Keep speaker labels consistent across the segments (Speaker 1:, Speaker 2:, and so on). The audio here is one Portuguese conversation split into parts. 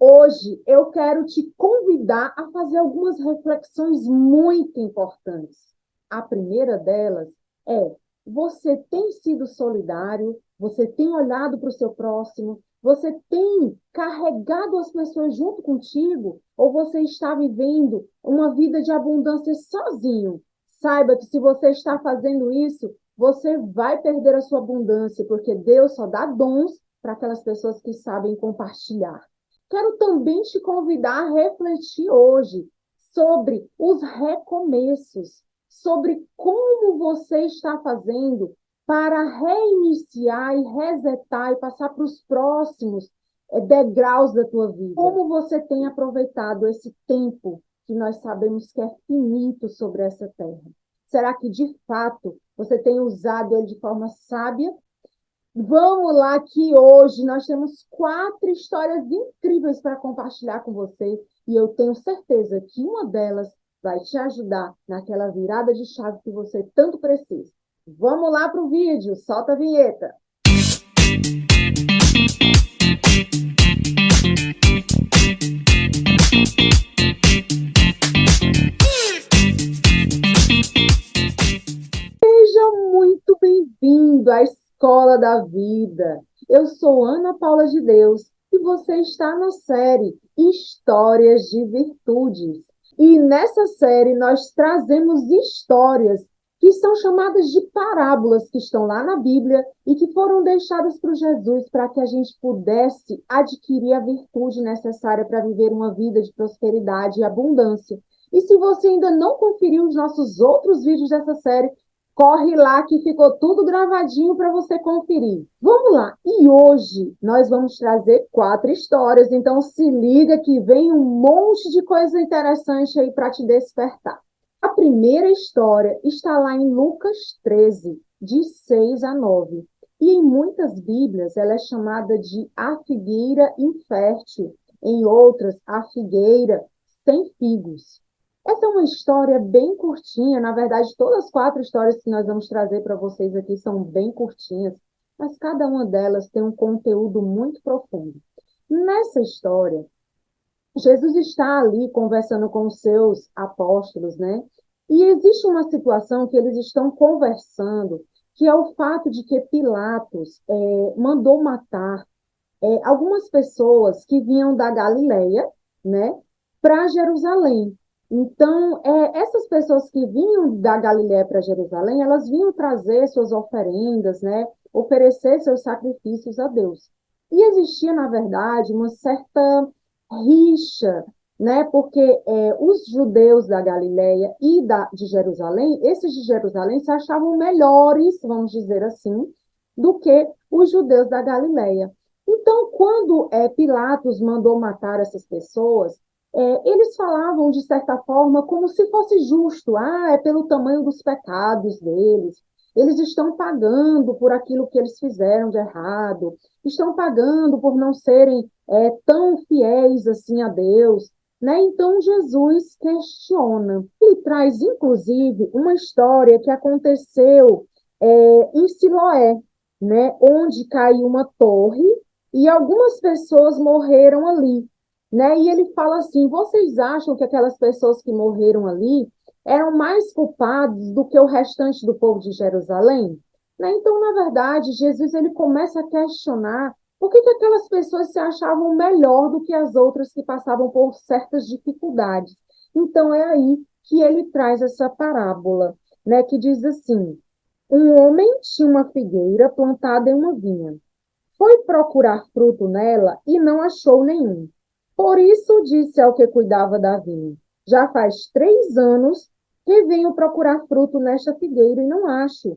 Speaker 1: Hoje eu quero te convidar a fazer algumas reflexões muito importantes. A primeira delas é: você tem sido solidário? Você tem olhado para o seu próximo? Você tem carregado as pessoas junto contigo? Ou você está vivendo uma vida de abundância sozinho? Saiba que se você está fazendo isso, você vai perder a sua abundância, porque Deus só dá dons para aquelas pessoas que sabem compartilhar. Quero também te convidar a refletir hoje sobre os recomeços, sobre como você está fazendo para reiniciar e resetar e passar para os próximos degraus da tua vida. Como você tem aproveitado esse tempo que nós sabemos que é finito sobre essa terra? Será que, de fato, você tem usado ele de forma sábia? Vamos lá, que hoje nós temos 4 histórias incríveis para compartilhar com você e eu tenho certeza que uma delas vai te ajudar naquela virada de chave que você tanto precisa. Vamos lá para o vídeo, solta a vinheta. Seja muito bem-vindo à Escola da Vida. Eu sou Ana Paula de Deus e você está na série Histórias de Virtudes. E nessa série nós trazemos histórias que são chamadas de parábolas, que estão lá na Bíblia e que foram deixadas por Jesus para que a gente pudesse adquirir a virtude necessária para viver uma vida de prosperidade e abundância. E se você ainda não conferiu os nossos outros vídeos dessa série, corre lá que ficou tudo gravadinho para você conferir. Vamos lá. E hoje nós vamos trazer 4 histórias, então se liga que vem um monte de coisa interessante aí para te despertar. A primeira história está lá em Lucas 13, de 6 a 9. E em muitas Bíblias ela é chamada de a figueira infértil, em outras, a figueira sem figos. Essa é uma história bem curtinha, na verdade, todas as 4 histórias que nós vamos trazer para vocês aqui são bem curtinhas, mas cada uma delas tem um conteúdo muito profundo. Nessa história, Jesus está ali conversando com os seus apóstolos, né? E existe uma situação que eles estão conversando, que é o fato de que Pilatos mandou matar algumas pessoas que vinham da Galileia, né, para Jerusalém. Então, essas pessoas que vinham da Galileia para Jerusalém, elas vinham trazer suas oferendas, né, oferecer seus sacrifícios a Deus. E existia, na verdade, uma certa rixa, né, porque os judeus da Galileia e de Jerusalém, esses de Jerusalém se achavam melhores, vamos dizer assim, do que os judeus da Galileia. Então, quando Pilatos mandou matar essas pessoas, eles falavam, de certa forma, como se fosse justo. É pelo tamanho dos pecados deles. Eles estão pagando por aquilo que eles fizeram de errado. Estão pagando por não serem tão fiéis assim a Deus. Né? Então, Jesus questiona. Ele traz, inclusive, uma história que aconteceu em Siloé, né? Onde caiu uma torre e algumas pessoas morreram ali, né? E ele fala assim: vocês acham que aquelas pessoas que morreram ali eram mais culpados do que o restante do povo de Jerusalém? Né? Então, na verdade, Jesus ele começa a questionar por que aquelas pessoas se achavam melhor do que as outras que passavam por certas dificuldades. Então, é aí que ele traz essa parábola, né? Que diz assim: um homem tinha uma figueira plantada em uma vinha. Foi procurar fruto nela e não achou nenhum. Por isso disse ao que cuidava da vinha: já faz 3 anos que venho procurar fruto nesta figueira e não acho.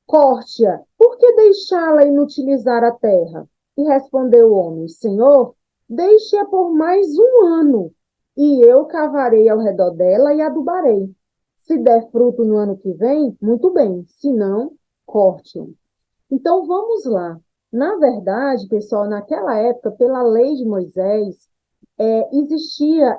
Speaker 1: Corte-a, por que deixá-la inutilizar a terra? E respondeu o homem: Senhor, deixe-a por mais 1 ano, e eu cavarei ao redor dela e adubarei. Se der fruto no ano que vem, muito bem, se não, corte-o. Então, vamos lá. Na verdade, pessoal, naquela época, pela lei de Moisés, existia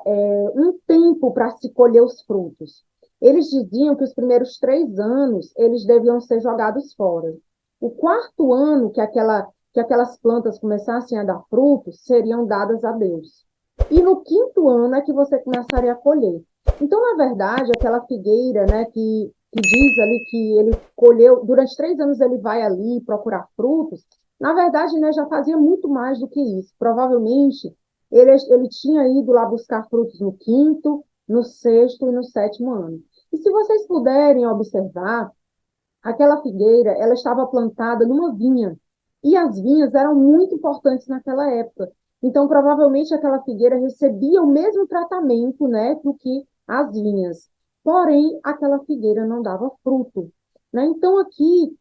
Speaker 1: um tempo para se colher os frutos. Eles diziam que os primeiros 3 anos, eles deviam ser jogados fora. O 4º ano que aquelas plantas começassem a dar frutos, seriam dadas a Deus. e no quinto ano é que você começaria a colher. Então, na verdade, aquela figueira, né, que diz ali que ele colheu, durante 3 anos ele vai ali procurar frutos, na verdade, né, já fazia muito mais do que isso. Provavelmente, ele tinha ido lá buscar frutos no quinto, no sexto e no sétimo ano. E se vocês puderem observar, aquela figueira, ela estava plantada numa vinha, e as vinhas eram muito importantes naquela época. Então, provavelmente, aquela figueira recebia o mesmo tratamento, né, do que as vinhas. Porém, aquela figueira não dava fruto, né? Então, aqui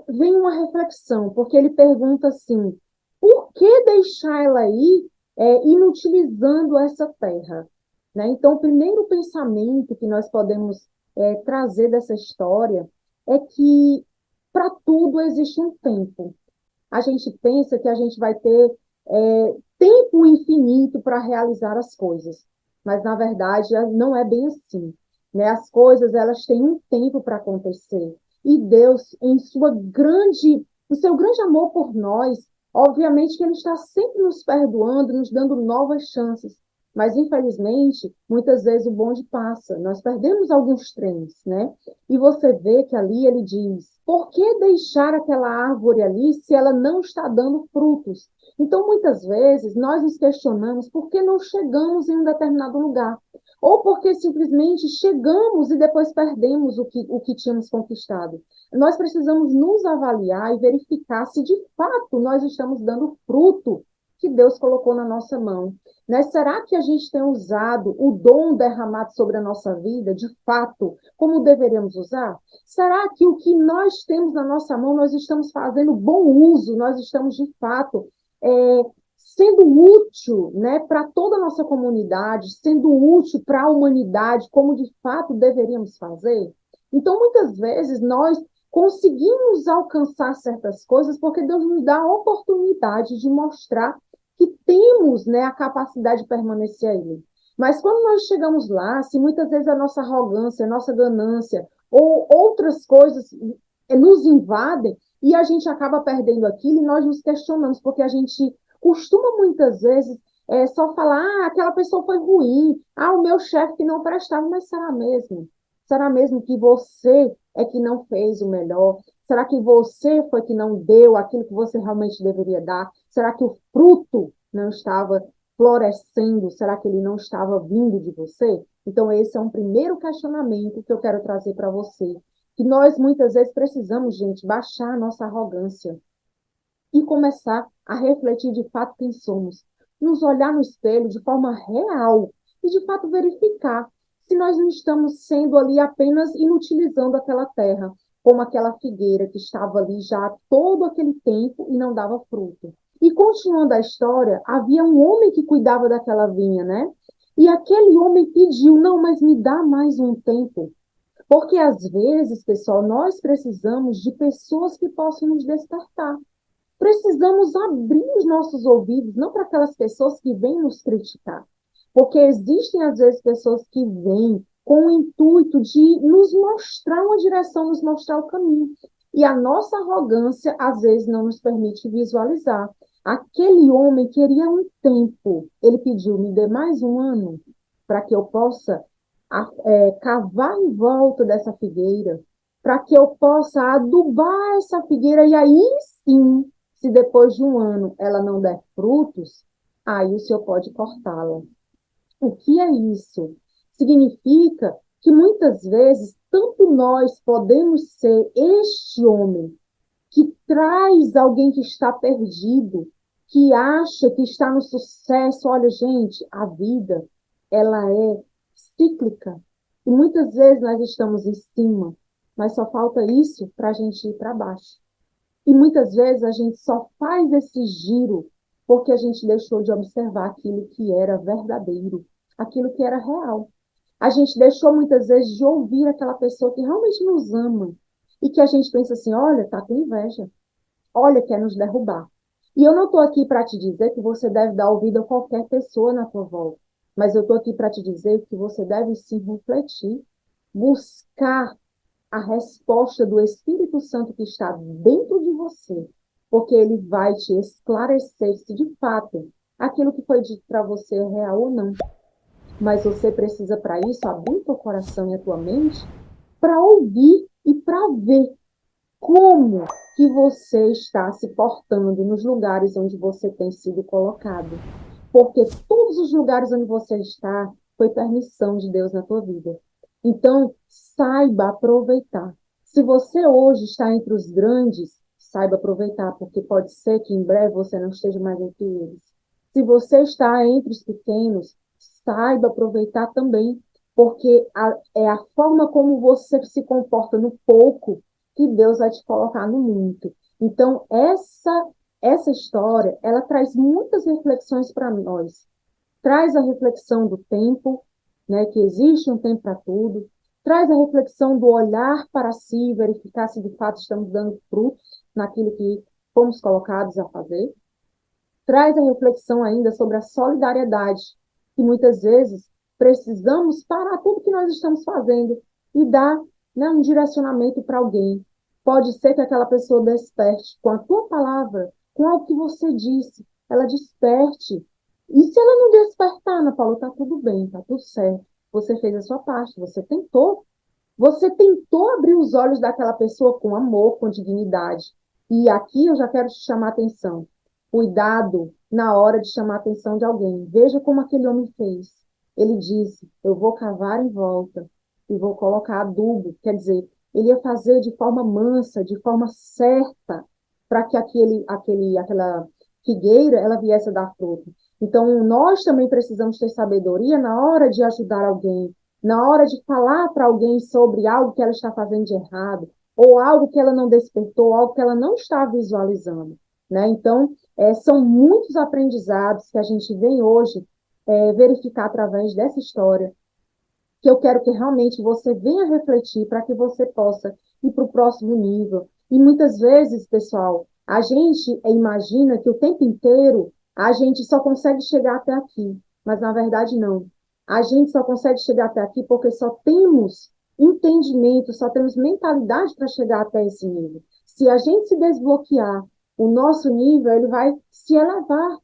Speaker 1: vem uma reflexão, porque ele pergunta assim: por que deixar ela aí, inutilizando essa terra? Né? Então, o primeiro pensamento que nós podemos trazer dessa história é que para tudo existe um tempo. A gente pensa que a gente vai ter tempo infinito para realizar as coisas, mas na verdade não é bem assim, né? As coisas elas têm um tempo para acontecer e Deus, o seu grande amor por nós, obviamente que Ele está sempre nos perdoando, nos dando novas chances. Mas, infelizmente, muitas vezes o bonde passa, nós perdemos alguns trens, né? E você vê que ali ele diz: por que deixar aquela árvore ali se ela não está dando frutos? Então, muitas vezes, nós nos questionamos por que não chegamos em um determinado lugar. Ou porque simplesmente chegamos e depois perdemos o que tínhamos conquistado. Nós precisamos nos avaliar e verificar se de fato nós estamos dando fruto que Deus colocou na nossa mão. Né? Será que a gente tem usado o dom derramado sobre a nossa vida, de fato, como deveríamos usar? Será que o que nós temos na nossa mão, nós estamos fazendo bom uso, nós estamos, de fato, é, sendo útil, né, para toda a nossa comunidade, sendo útil para a humanidade, como de fato deveríamos fazer? Então, muitas vezes, nós conseguimos alcançar certas coisas porque Deus nos dá a oportunidade de mostrar que temos, né, a capacidade de permanecer aí. Mas quando nós chegamos lá, se muitas vezes a nossa arrogância, a nossa ganância ou outras coisas nos invadem e a gente acaba perdendo aquilo e nós nos questionamos, porque a gente costuma muitas vezes só falar: ah, aquela pessoa foi ruim, ah, o meu chefe que não prestava, mas será mesmo? Será mesmo que você é que não fez o melhor? Será que você foi que não deu aquilo que você realmente deveria dar? Será que o fruto não estava florescendo? Será que ele não estava vindo de você? Então, esse é um primeiro questionamento que eu quero trazer para você. Que nós, muitas vezes, precisamos, gente, baixar a nossa arrogância e começar a refletir de fato quem somos. Nos olhar no espelho de forma real e, de fato, verificar se nós não estamos sendo ali apenas inutilizando aquela terra, como aquela figueira que estava ali já há todo aquele tempo e não dava fruto. E continuando a história, havia um homem que cuidava daquela vinha, né? E aquele homem pediu: não, mas me dá mais um tempo. Porque às vezes, pessoal, nós precisamos de pessoas que possam nos despertar. Precisamos abrir os nossos ouvidos, não para aquelas pessoas que vêm nos criticar. Porque existem, às vezes, pessoas que vêm com o intuito de nos mostrar uma direção, nos mostrar o caminho. E a nossa arrogância, às vezes, não nos permite visualizar. Aquele homem queria um tempo. Ele pediu: me dê mais um ano para que eu possa cavar em volta dessa figueira, para que eu possa adubar essa figueira e aí sim, se depois de um ano ela não der frutos, aí o senhor pode cortá-la. O que é isso? Significa que muitas vezes, tanto nós podemos ser este homem que traz alguém que está perdido, que acha que está no sucesso. Olha, gente, a vida, ela é cíclica. E muitas vezes nós estamos em cima, mas só falta isso para a gente ir para baixo. E muitas vezes a gente só faz esse giro porque a gente deixou de observar aquilo que era verdadeiro, aquilo que era real. A gente deixou muitas vezes de ouvir aquela pessoa que realmente nos ama e que a gente pensa assim: olha, tá com inveja, olha, quer nos derrubar. E eu não estou aqui para te dizer que você deve dar ouvido a qualquer pessoa na tua volta, mas eu estou aqui para te dizer que você deve sim refletir, buscar a resposta do Espírito Santo que está dentro de você, porque ele vai te esclarecer se de fato aquilo que foi dito para você é real ou não. Mas você precisa, para isso, abrir o teu coração e a tua mente para ouvir e para ver como que você está se portando nos lugares onde você tem sido colocado. Porque todos os lugares onde você está foi permissão de Deus na tua vida. Então, saiba aproveitar. Se você hoje está entre os grandes, saiba aproveitar, porque pode ser que em breve você não esteja mais entre eles. Se você está entre os pequenos, saiba aproveitar também, porque é a forma como você se comporta no pouco que Deus vai te colocar no muito. Então, essa história, ela traz muitas reflexões para nós. Traz a reflexão do tempo, né, que existe um tempo para tudo. Traz a reflexão do olhar para si, verificar se de fato estamos dando frutos naquilo que fomos colocados a fazer. Traz a reflexão ainda sobre a solidariedade, que muitas vezes precisamos parar tudo que nós estamos fazendo e dar, né, um direcionamento para alguém. Pode ser que aquela pessoa desperte com a tua palavra, com algo que você disse, ela desperte. E se ela não despertar, Ana Paula, está tudo bem, está tudo certo. Você fez a sua parte, você tentou abrir os olhos daquela pessoa com amor, com dignidade. E aqui eu já quero te chamar a atenção. Cuidado na hora de chamar a atenção de alguém. Veja como aquele homem fez. Ele disse: eu vou cavar em volta e vou colocar adubo. Quer dizer, ele ia fazer de forma mansa, de forma certa, para que aquela figueira ela viesse a dar fruto. Então, nós também precisamos ter sabedoria na hora de ajudar alguém, na hora de falar para alguém sobre algo que ela está fazendo de errado, ou algo que ela não despertou, algo que ela não está visualizando, né? Então, são muitos aprendizados que a gente vem hoje verificar através dessa história, que eu quero que realmente você venha refletir para que você possa ir para o próximo nível. E muitas vezes, pessoal, a gente imagina que o tempo inteiro a gente só consegue chegar até aqui, mas na verdade não. A gente só consegue chegar até aqui porque só temos entendimento, só temos mentalidade para chegar até esse nível. Se a gente se desbloquear, o nosso nível ele vai se elevar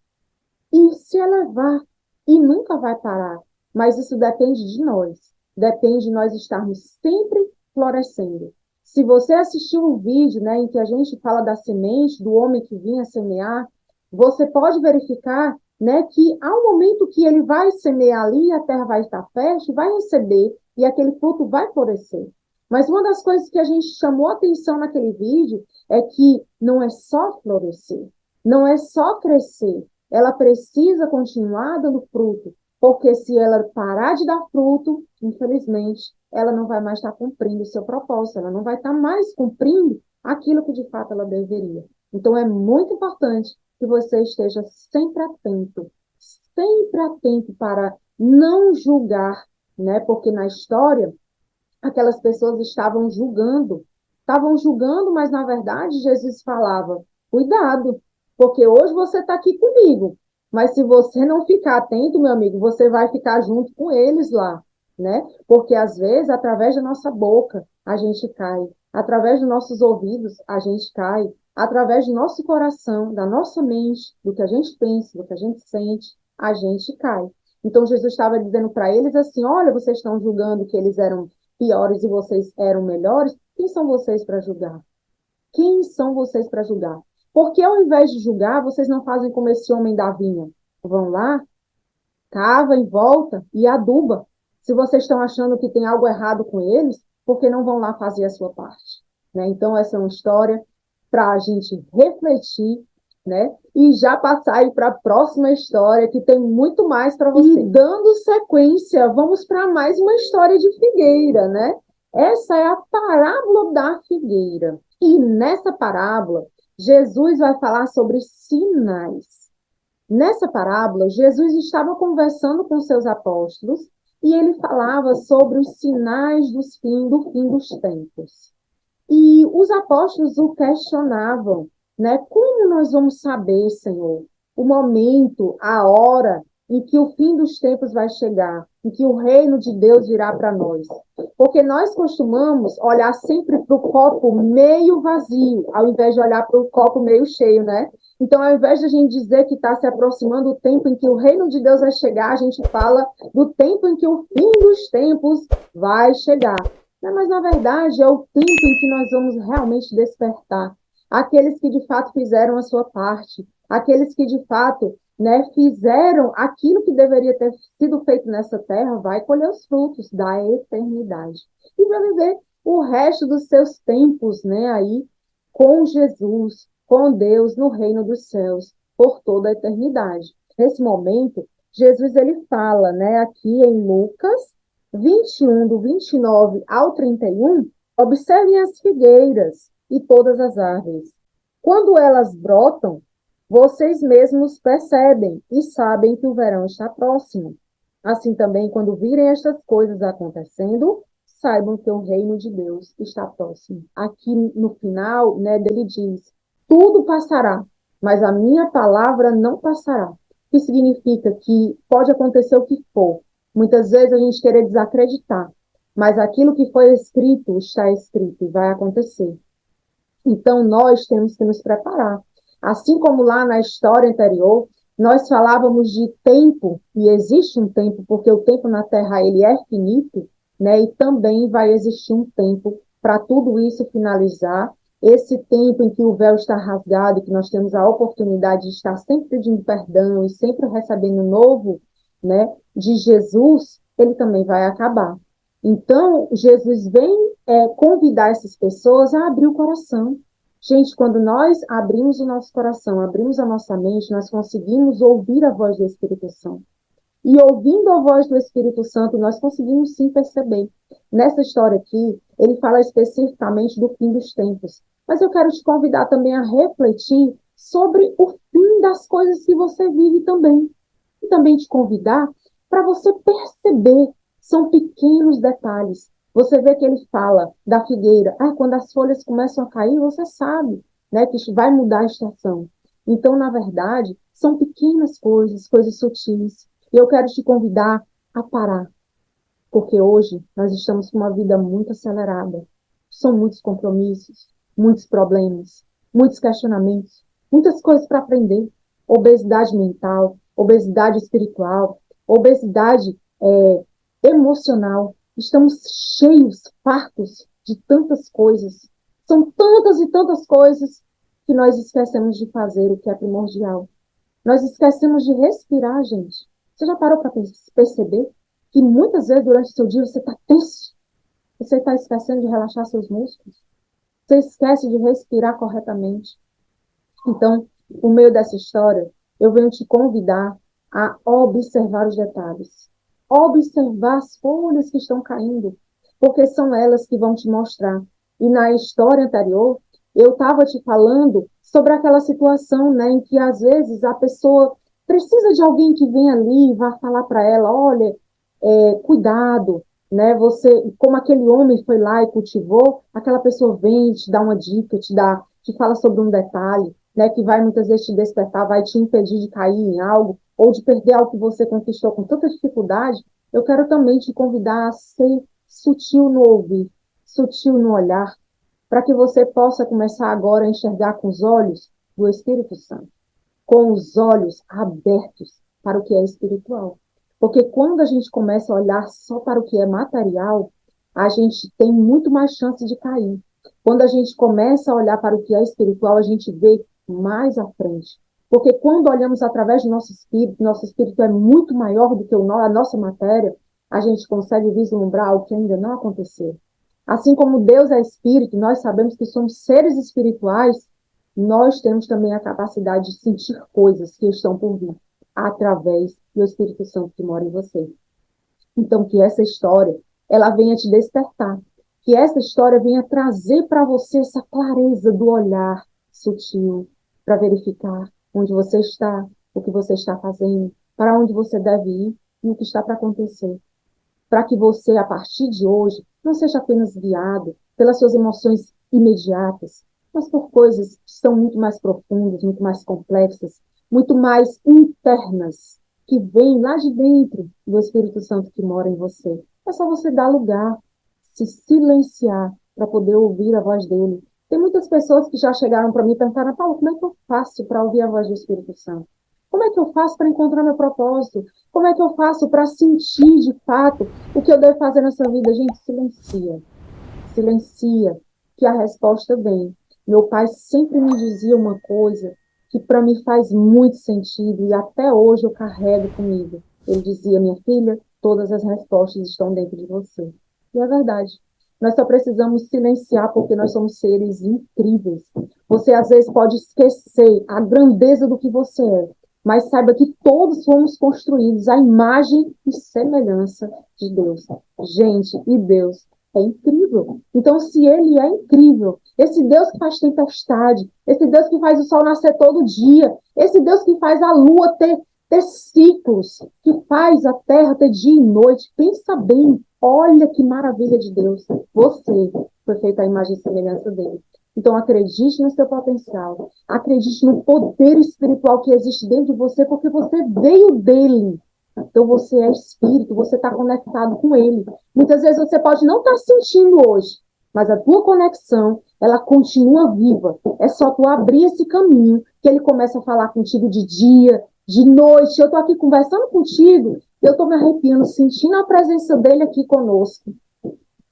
Speaker 1: e se elevar e nunca vai parar. Mas isso depende de nós. Depende de nós estarmos sempre florescendo. Se você assistiu o vídeo, né, em que a gente fala da semente, do homem que vinha semear, você pode verificar, né, que há um momento que ele vai semear ali, a terra vai estar fértil, vai receber e aquele fruto vai florescer. Mas uma das coisas que a gente chamou a atenção naquele vídeo é que não é só florescer, não é só crescer, ela precisa continuar dando fruto, porque se ela parar de dar fruto, infelizmente, ela não vai mais estar cumprindo o seu propósito, ela não vai estar mais cumprindo aquilo que de fato ela deveria. Então, é muito importante que você esteja sempre atento para não julgar, né? Porque na história, aquelas pessoas estavam julgando, mas na verdade Jesus falava: cuidado, porque hoje você está aqui comigo, mas se você não ficar atento, meu amigo, você vai ficar junto com eles lá, né? Porque às vezes, através da nossa boca, a gente cai, através dos nossos ouvidos, a gente cai, através do nosso coração, da nossa mente, do que a gente pensa, do que a gente sente, a gente cai. Então Jesus estava dizendo para eles assim: olha, vocês estão julgando que eles eram piores e vocês eram melhores, quem são vocês para julgar? Quem são vocês para julgar? Porque ao invés de julgar, vocês não fazem como esse homem da vinha. Vão lá, cava em volta e aduba. Se vocês estão achando que tem algo errado com eles, por que não vão lá fazer a sua parte? Né? Então, essa é uma história para a gente refletir, né? E já passar aí para a próxima história, que tem muito mais para você. E dando sequência, vamos para mais uma história de figueira, né? Essa é a parábola da figueira. E nessa parábola, Jesus vai falar sobre sinais. Nessa parábola, Jesus estava conversando com seus apóstolos e ele falava sobre os sinais do fim dos tempos. E os apóstolos o questionavam, né? Como nós vamos saber, Senhor, o momento, a hora em que o fim dos tempos vai chegar, em que o reino de Deus virá para nós. Porque nós costumamos olhar sempre para o copo meio vazio, ao invés de olhar para o copo meio cheio, né? Então, ao invés de a gente dizer que está se aproximando o tempo em que o reino de Deus vai chegar, a gente fala do tempo em que o fim dos tempos vai chegar. Mas, na verdade, é o tempo em que nós vamos realmente despertar. Aqueles que, de fato, fizeram a sua parte, aqueles que, de fato, né, fizeram aquilo que deveria ter sido feito nessa terra, vai colher os frutos da eternidade. E vai viver o resto dos seus tempos, né, aí, com Jesus, com Deus, no reino dos céus, por toda a eternidade. Nesse momento, Jesus, ele fala, né, aqui em Lucas 21, do 29 ao 31, observem as figueiras e todas as árvores. Quando elas brotam, vocês mesmos percebem e sabem que o verão está próximo. Assim também, quando virem estas coisas acontecendo, saibam que o reino de Deus está próximo. Aqui no final, né, dele diz: tudo passará, mas a minha palavra não passará. Que significa que pode acontecer o que for. Muitas vezes a gente querer desacreditar, mas aquilo que foi escrito está escrito e vai acontecer. Então, nós temos que nos preparar. Assim como lá na história anterior, nós falávamos de tempo, e existe um tempo, porque o tempo na Terra ele é finito, né? E também vai existir um tempo para tudo isso finalizar. Esse tempo em que o véu está rasgado, que nós temos a oportunidade de estar sempre pedindo perdão e sempre recebendo novo, né, de Jesus, ele também vai acabar. Então, Jesus vem convidar essas pessoas a abrir o coração. Gente, quando nós abrimos o nosso coração, abrimos a nossa mente, nós conseguimos ouvir a voz do Espírito Santo. E ouvindo a voz do Espírito Santo, nós conseguimos sim perceber. Nessa história aqui, ele fala especificamente do fim dos tempos. Mas eu quero te convidar também a refletir sobre o fim das coisas que você vive também. E também te convidar para você perceber, são pequenos detalhes. Você vê que ele fala da figueira, quando as folhas começam a cair, você sabe, né, que vai mudar a estação. Então, na verdade, são pequenas coisas, coisas sutis. E eu quero te convidar a parar, porque hoje nós estamos com uma vida muito acelerada. São muitos compromissos, muitos problemas, muitos questionamentos, muitas coisas para aprender. Obesidade mental, obesidade espiritual, obesidade emocional. Estamos cheios, fartos de tantas coisas. São tantas e tantas coisas que nós esquecemos de fazer o que é primordial. Nós esquecemos de respirar, gente. Você já parou para perceber que muitas vezes durante o seu dia você está tenso? Você está esquecendo de relaxar seus músculos? Você esquece de respirar corretamente? Então, por meio dessa história, eu venho te convidar a observar os detalhes. Observar as folhas que estão caindo, porque são elas que vão te mostrar. E na história anterior, eu estava te falando sobre aquela situação, né, em que às vezes a pessoa precisa de alguém que venha ali e vá falar para ela, olha, cuidado, né, você, como aquele homem foi lá e cultivou, aquela pessoa vem e te dá uma dica, te fala sobre um detalhe, né, que vai muitas vezes te despertar, vai te impedir de cair em algo, ou de perder algo que você conquistou com tanta dificuldade. Eu quero também te convidar a ser sutil no ouvir, sutil no olhar, para que você possa começar agora a enxergar com os olhos do Espírito Santo, com os olhos abertos para o que é espiritual. Porque quando a gente começa a olhar só para o que é material, a gente tem muito mais chance de cair. Quando a gente começa a olhar para o que é espiritual, a gente vê mais à frente. Porque quando olhamos através do nosso espírito é muito maior do que a nossa matéria, a gente consegue vislumbrar o que ainda não aconteceu. Assim como Deus é espírito, nós sabemos que somos seres espirituais, nós temos também a capacidade de sentir coisas que estão por vir através do Espírito Santo que mora em você. Então, que essa história, ela venha te despertar, que essa história venha trazer para você essa clareza do olhar sutil, para verificar onde você está, o que você está fazendo, para onde você deve ir e o que está para acontecer. Para que você, a partir de hoje, não seja apenas guiado pelas suas emoções imediatas, mas por coisas que são muito mais profundas, muito mais complexas, muito mais internas, que vem lá de dentro do Espírito Santo que mora em você. É só você dar lugar, se silenciar para poder ouvir a voz dele. Tem muitas pessoas que já chegaram para mim e perguntaram: Paulo, como é que eu faço para ouvir a voz do Espírito Santo? Como é que eu faço para encontrar meu propósito? Como é que eu faço para sentir de fato o que eu devo fazer nessa vida? Gente, silencia, silencia, que a resposta vem. Meu pai sempre me dizia uma coisa que para mim faz muito sentido e até hoje eu carrego comigo. Ele dizia: minha filha, todas as respostas estão dentro de você. E é verdade. Nós só precisamos silenciar porque nós somos seres incríveis. Você às vezes pode esquecer a grandeza do que você é, mas saiba que todos fomos construídos à imagem e semelhança de Deus. Gente, e Deus é incrível. Então, se ele é incrível, esse Deus que faz tempestade, esse Deus que faz o sol nascer todo dia, esse Deus que faz a lua ter ciclos, que faz a terra ter dia e noite, pensa bem, olha que maravilha de Deus. Você foi feito à imagem e semelhança dele. Então, acredite no seu potencial, acredite no poder espiritual que existe dentro de você, porque você veio dele. Então você é espírito, você está conectado com ele. Muitas vezes você pode não estar sentindo hoje, mas a tua conexão, ela continua viva. É só tu abrir esse caminho que ele começa a falar contigo de dia, de noite. Eu estou aqui conversando contigo, eu estou me arrepiando, sentindo a presença dele aqui conosco.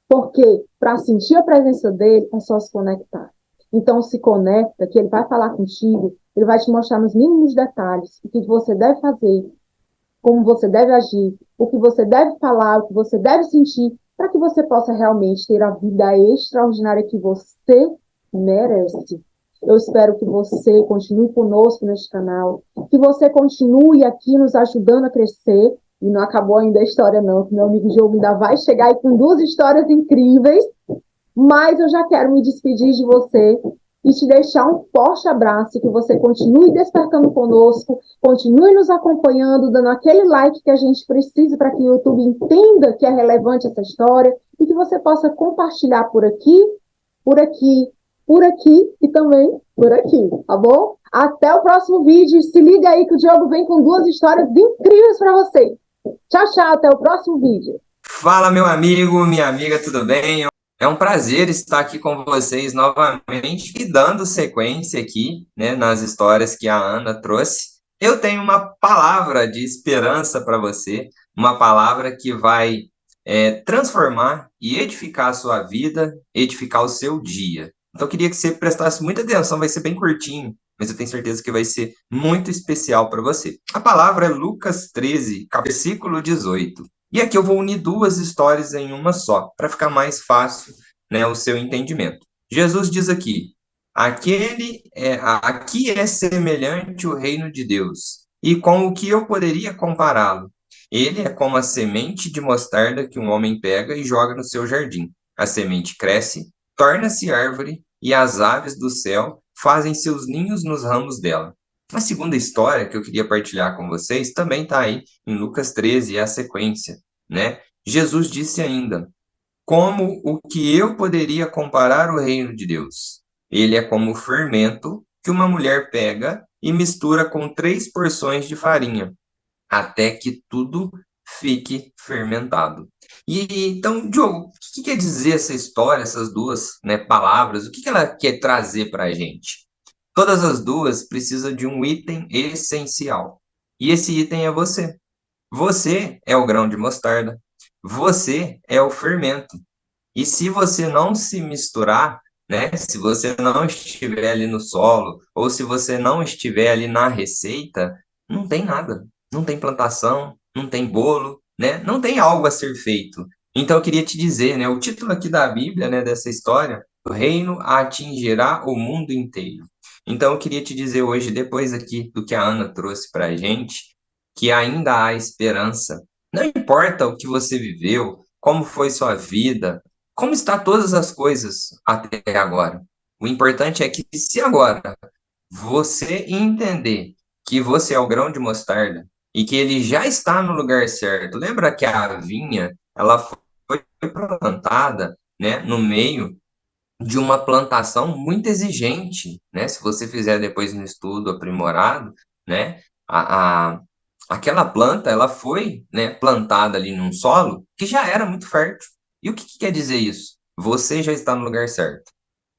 Speaker 1: Porque para sentir a presença dele é só se conectar. Então se conecta, que ele vai falar contigo, ele vai te mostrar nos mínimos detalhes o que você deve fazer, como você deve agir, o que você deve falar, o que você deve sentir, para que você possa realmente ter a vida extraordinária que você merece. Eu espero que você continue conosco neste canal, que você continue aqui nos ajudando a crescer. E não acabou ainda a história, não, que meu amigo Diogo ainda vai chegar aí com duas histórias incríveis. Mas eu já quero me despedir de você e te deixar um forte abraço, que você continue despertando conosco, continue nos acompanhando, dando aquele like que a gente precisa para que o YouTube entenda que é relevante essa história e que você possa compartilhar por aqui, por aqui, por aqui e também por aqui, tá bom? Até o próximo vídeo. Se liga aí que o Diogo vem com duas histórias incríveis para você. Tchau, tchau. Até o próximo vídeo.
Speaker 2: Fala, meu amigo, minha amiga, tudo bem? É um prazer estar aqui com vocês novamente e dando sequência aqui, né, nas histórias que a Ana trouxe. Eu tenho uma palavra de esperança para você, uma palavra que vai transformar e edificar a sua vida, edificar o seu dia. Então, eu queria que você prestasse muita atenção, vai ser bem curtinho, mas eu tenho certeza que vai ser muito especial para você. A palavra é Lucas 13, versículo 18. E aqui eu vou unir duas histórias em uma só, para ficar mais fácil, né, o seu entendimento. Jesus diz aqui: aqui é semelhante o reino de Deus, e com o que eu poderia compará-lo? Ele é como a semente de mostarda que um homem pega e joga no seu jardim. A semente cresce, torna-se árvore, e as aves do céu fazem seus ninhos nos ramos dela. A segunda história que eu queria partilhar com vocês também está aí em Lucas 13, é a sequência, né? Jesus disse ainda: como o que eu poderia comparar o reino de Deus? Ele é como o fermento que uma mulher pega e mistura com 3 porções de farinha, até que tudo fique fermentado. E então, Diogo, o que quer dizer essa história, essas duas, né, palavras? O que ela quer trazer para a gente? Todas as duas precisam de um item essencial. E esse item é você. Você é o grão de mostarda. Você é o fermento. E se você não se misturar, né? Se você não estiver ali no solo, ou se você não estiver ali na receita, não tem nada. Não tem plantação, não tem bolo, né? Não tem algo a ser feito. Então eu queria te dizer, né? O título aqui da Bíblia, né? Dessa história, o reino atingirá o mundo inteiro. Então eu queria te dizer hoje, depois aqui do que a Ana trouxe para a gente, que ainda há esperança. Não importa o que você viveu, como foi sua vida, como está todas as coisas até agora. O importante é que se agora você entender que você é o grão de mostarda e que ele já está no lugar certo. Lembra que a vinha, ela foi plantada, né, no meio de uma plantação muito exigente, né? Se você fizer depois um estudo aprimorado, né, Aquela planta, ela foi, né, plantada ali num solo que já era muito fértil. E o que que quer dizer isso? Você já está no lugar certo.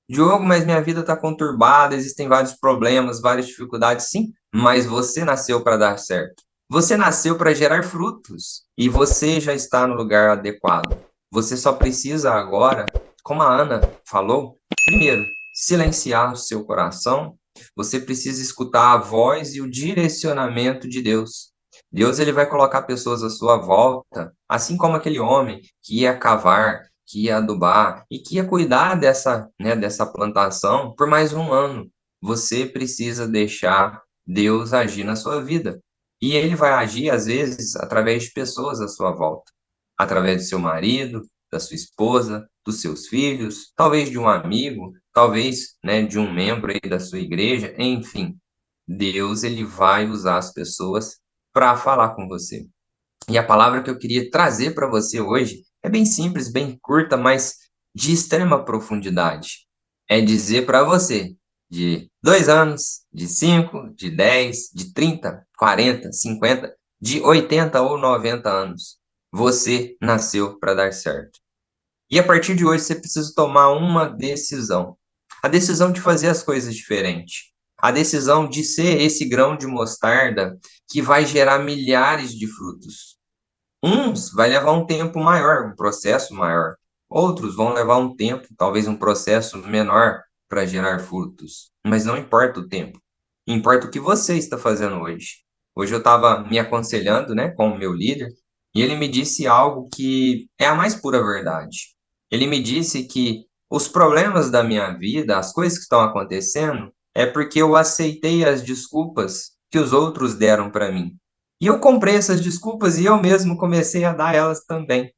Speaker 2: Diogo, mas minha vida está conturbada, existem vários problemas, várias dificuldades, sim, mas você nasceu para dar certo. Você nasceu para gerar frutos e você já está no lugar adequado. Você só precisa agora, como a Ana falou, primeiro, silenciar o seu coração. Você precisa escutar a voz e o direcionamento de Deus. Deus ele vai colocar pessoas à sua volta, assim como aquele homem que ia cavar, que ia adubar e que ia cuidar dessa, né, dessa plantação por mais um ano. Você precisa deixar Deus agir na sua vida. E ele vai agir, às vezes, através de pessoas à sua volta, através do seu marido, da sua esposa, dos seus filhos, talvez de um amigo, talvez, né, de um membro aí da sua igreja, enfim. Deus, ele vai usar as pessoas para falar com você. E a palavra que eu queria trazer para você hoje é bem simples, bem curta, mas de extrema profundidade. É dizer para você, de 2 anos, de 5, de 10, de 30, 40, 50, de 80 ou 90 anos, você nasceu para dar certo. E a partir de hoje você precisa tomar uma decisão. A decisão de fazer as coisas diferente. A decisão de ser esse grão de mostarda que vai gerar milhares de frutos. Uns vai levar um tempo maior, um processo maior. Outros vão levar um tempo, talvez um processo menor para gerar frutos. Mas não importa o tempo. Importa o que você está fazendo hoje. Hoje eu estava me aconselhando, né, com o meu líder, e ele me disse algo que é a mais pura verdade. Ele me disse que os problemas da minha vida, as coisas que estão acontecendo, é porque eu aceitei as desculpas que os outros deram para mim. E eu comprei essas desculpas e eu mesmo comecei a dar elas também.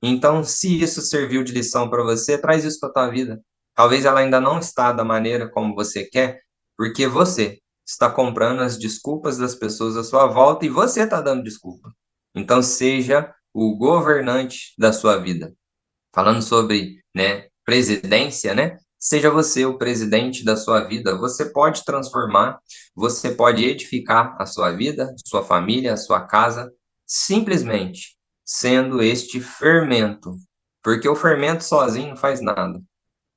Speaker 2: Então, se isso serviu de lição para você, traz isso para a tua vida. Talvez ela ainda não está da maneira como você quer, porque você está comprando as desculpas das pessoas à sua volta e você está dando desculpa. Então, seja o governante da sua vida. Falando sobre, né, presidência, né? Seja você o presidente da sua vida. Você pode transformar, você pode edificar a sua vida, sua família, a sua casa, simplesmente sendo este fermento. Porque o fermento sozinho não faz nada.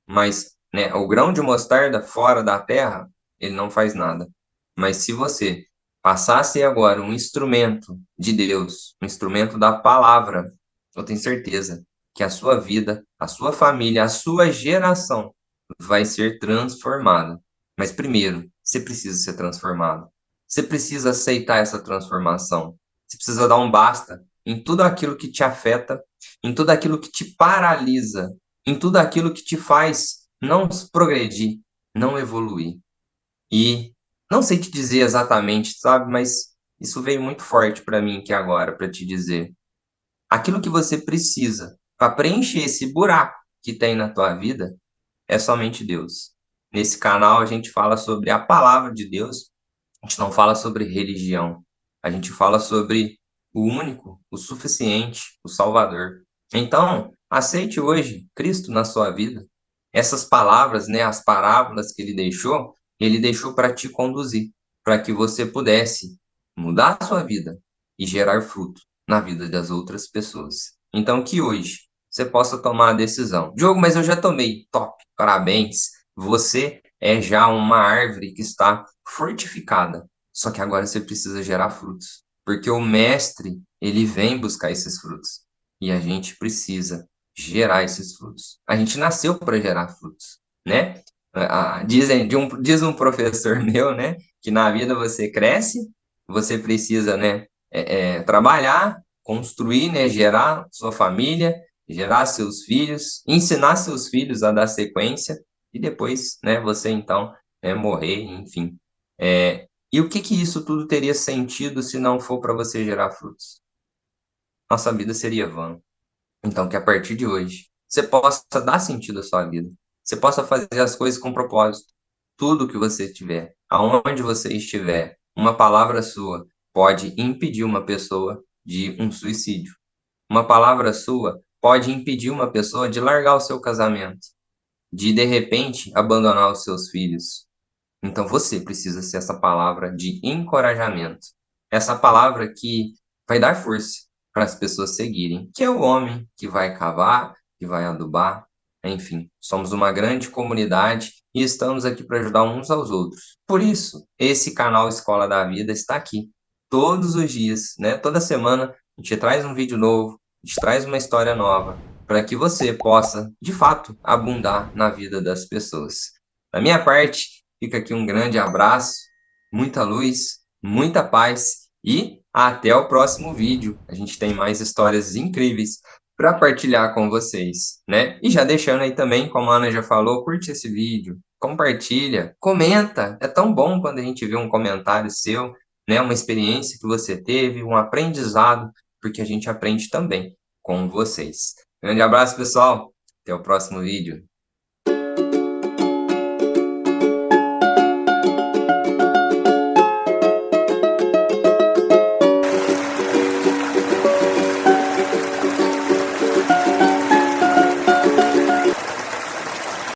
Speaker 2: Mas, né, o grão de mostarda fora da terra, ele não faz nada. Mas se você passar a ser agora um instrumento de Deus, um instrumento da palavra, eu tenho certeza que a sua vida, a sua família, a sua geração vai ser transformada. Mas primeiro, você precisa ser transformado. Você precisa aceitar essa transformação. Você precisa dar um basta em tudo aquilo que te afeta, em tudo aquilo que te paralisa, em tudo aquilo que te faz não progredir, não evoluir. E não sei te dizer exatamente, sabe, mas isso veio muito forte para mim aqui agora, para te dizer. Aquilo que você precisa para preencher esse buraco que tem na tua vida é somente Deus. Nesse canal a gente fala sobre a palavra de Deus, a gente não fala sobre religião. A gente fala sobre o único, o suficiente, o Salvador. Então, aceite hoje Cristo na sua vida. Essas palavras, né, as parábolas que ele deixou para te conduzir, para que você pudesse mudar a sua vida e gerar fruto na vida das outras pessoas. Então, que hoje você possa tomar a decisão. Diogo, mas eu já tomei. Top, parabéns. Você é já uma árvore que está fortificada. Só que agora você precisa gerar frutos, porque o mestre, ele vem buscar esses frutos. E a gente precisa gerar esses frutos. A gente nasceu para gerar frutos, né? Diz um professor meu, né, que na vida você cresce, você precisa, né, trabalhar, construir, né, gerar sua família, gerar seus filhos, ensinar seus filhos a dar sequência e depois, né, você então, né, morrer, enfim. E o que que isso tudo teria sentido se não for para você gerar frutos? Nossa vida seria vã. Então, que a partir de hoje, você possa dar sentido à sua vida. Você possa fazer as coisas com propósito. Tudo que você tiver, aonde você estiver, uma palavra sua pode impedir uma pessoa de um suicídio. Uma palavra sua pode impedir uma pessoa de largar o seu casamento, de repente abandonar os seus filhos. Então você precisa ser essa palavra de encorajamento. essa palavra que vai dar força para as pessoas seguirem, que é o homem que vai cavar, que vai adubar, enfim, somos uma grande comunidade e estamos aqui para ajudar uns aos outros. Por isso, esse canal Escola da Vida está aqui todos os dias, né? Toda semana a gente traz um vídeo novo, a gente traz uma história nova, para que você possa, de fato, abundar na vida das pessoas. Da minha parte, fica aqui um grande abraço, muita luz, muita paz e até o próximo vídeo. A gente tem mais histórias incríveis para partilhar com vocês, né? E já deixando aí também, como a Ana já falou, curte esse vídeo, compartilha, comenta. É tão bom quando a gente vê um comentário seu, né? Uma experiência que você teve, um aprendizado, porque a gente aprende também com vocês. Grande abraço, pessoal. Até o próximo vídeo.